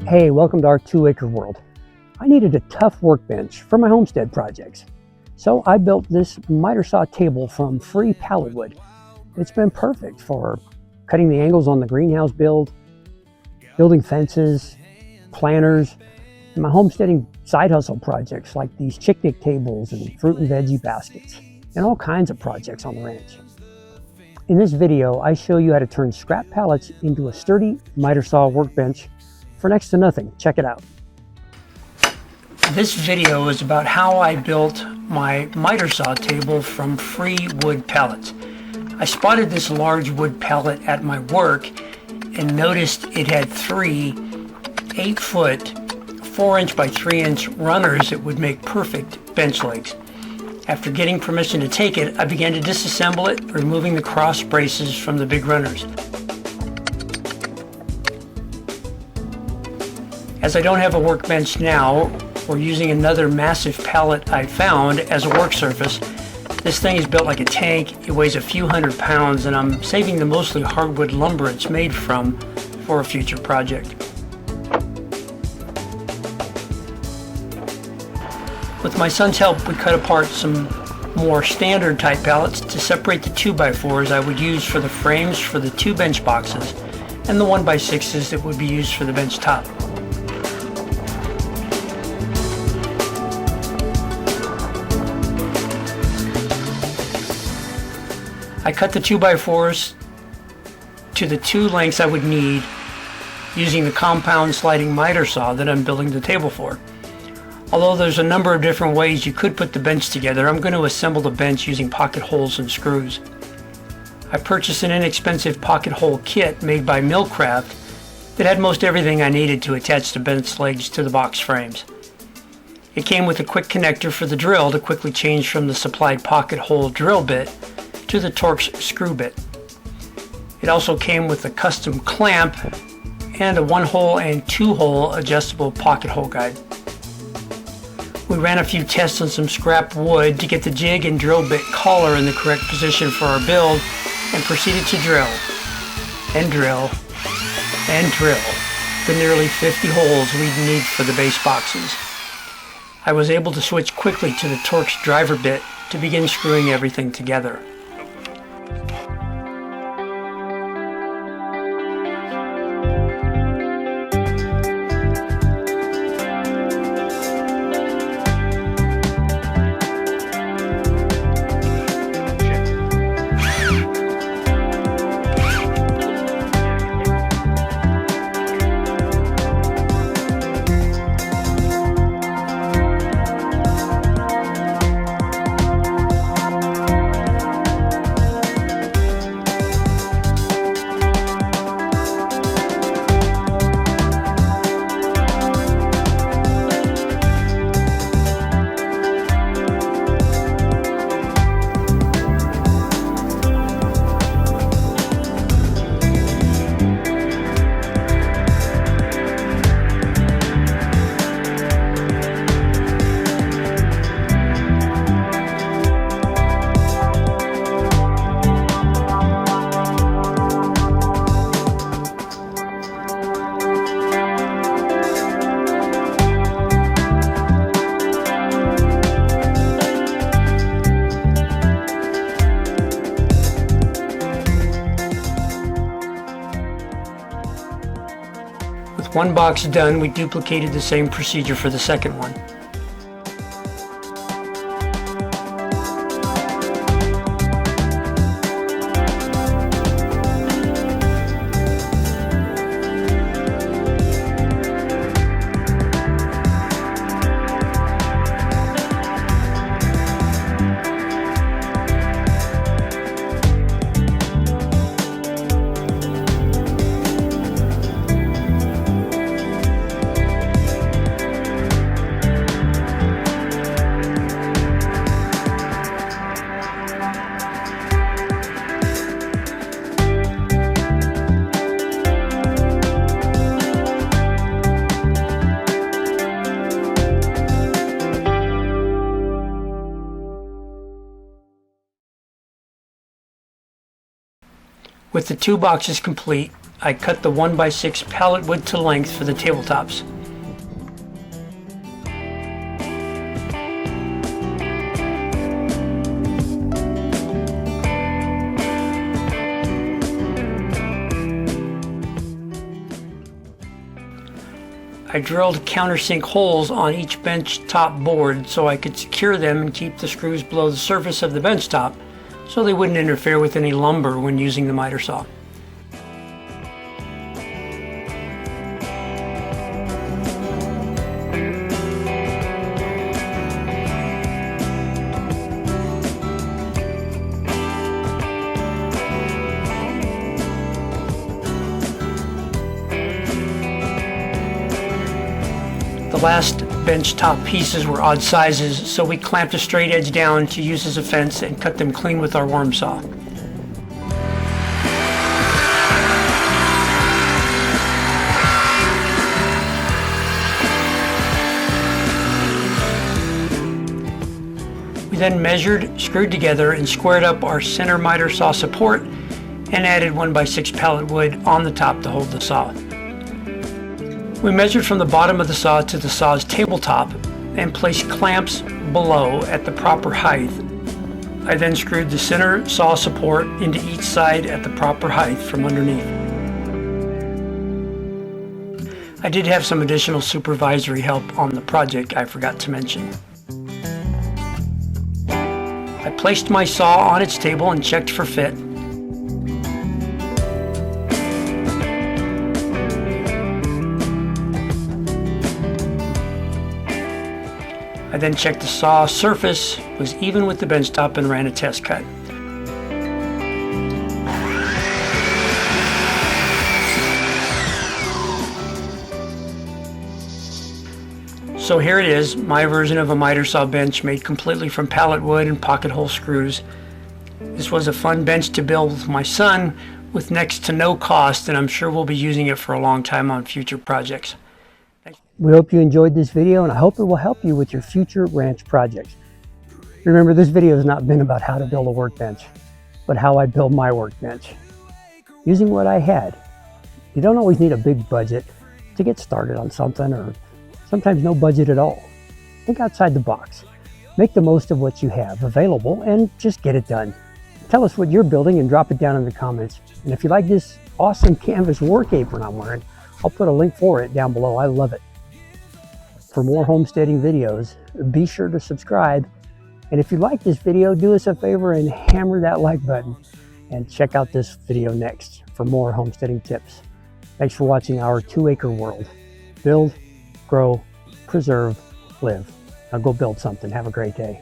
Hey, welcome to our Acre World. I needed a tough workbench for my homestead projects. So I built this miter saw table from free pallet wood. It's been perfect for cutting the angles on the greenhouse build, building fences, planters, and my homesteading side hustle projects like these picnic tables and fruit and veggie baskets, and all kinds of projects on the ranch. In this video, I show you how to turn scrap pallets into a sturdy miter saw workbench for next to nothing. Check it out. This video is about how I built my miter saw table from free wood pallets. I spotted this large wood pallet at my work and noticed it had three 8-foot, 4-inch by 3-inch runners that would make perfect bench legs. After getting permission to take it, I began to disassemble it, removing the cross braces from the big runners. As I don't have a workbench now, we're using another massive pallet I found as a work surface. This thing is built like a tank, it weighs a few hundred pounds, and I'm saving the mostly hardwood lumber it's made from for a future project. With my son's help, we cut apart some more standard type pallets to separate the 2x4s I would use for the frames for the 2 bench boxes and the 1x6s that would be used for the bench top. I cut the 2x4s to the 2 lengths I would need using the compound sliding miter saw that I'm building the table for. Although there's a number of different ways you could put the bench together, I'm going to assemble the bench using pocket holes and screws. I purchased an inexpensive pocket hole kit made by Millcraft that had most everything I needed to attach the bench legs to the box frames. It came with a quick connector for the drill to quickly change from the supplied pocket hole drill bit to the Torx screw bit. It also came with a custom clamp and a 1-hole and 2-hole adjustable pocket hole guide. We ran a few tests on some scrap wood to get the jig and drill bit collar in the correct position for our build, and proceeded to drill and drill and drill the nearly 50 holes we'd need for the base boxes. I was able to switch quickly to the Torx driver bit to begin screwing everything together. With one box done, we duplicated the same procedure for the second one. With the 2 boxes complete, I cut the 1x6 pallet wood to length for the tabletops. I drilled countersink holes on each bench top board so I could secure them and keep the screws below the surface of the bench top so they wouldn't interfere with any lumber when using the miter saw. The last bench top pieces were odd sizes, so we clamped a straight edge down to use as a fence and cut them clean with our worm saw. We then measured, screwed together, and squared up our center miter saw support and added 1x6 pallet wood on the top to hold the saw. We measured from the bottom of the saw to the saw's tabletop and placed clamps below at the proper height. I then screwed the center saw support into each side at the proper height from underneath. I did have some additional supervisory help on the project I forgot to mention. I placed my saw on its table and checked for fit. I then checked the saw surface was even with the bench top and ran a test cut. So here it is, my version of a miter saw bench made completely from pallet wood and pocket hole screws. This was a fun bench to build with my son with next to no cost, and I'm sure we'll be using it for a long time on future projects. We hope you enjoyed this video, and I hope it will help you with your future ranch projects. Remember, this video has not been about how to build a workbench, but how I build my workbench. Using what I had. You don't always need a big budget to get started on something, or sometimes no budget at all. Think outside the box. Make the most of what you have available and just get it done. Tell us what you're building and drop it down in the comments. And if you like this awesome canvas work apron I'm wearing, I'll put a link for it down below. I love it. For more homesteading videos, be sure to subscribe. And if you like this video, do us a favor and hammer that like button. And check out this video next for more homesteading tips. Thanks for watching our 2-acre world. Build, grow, preserve, live. Now go build something. Have a great day.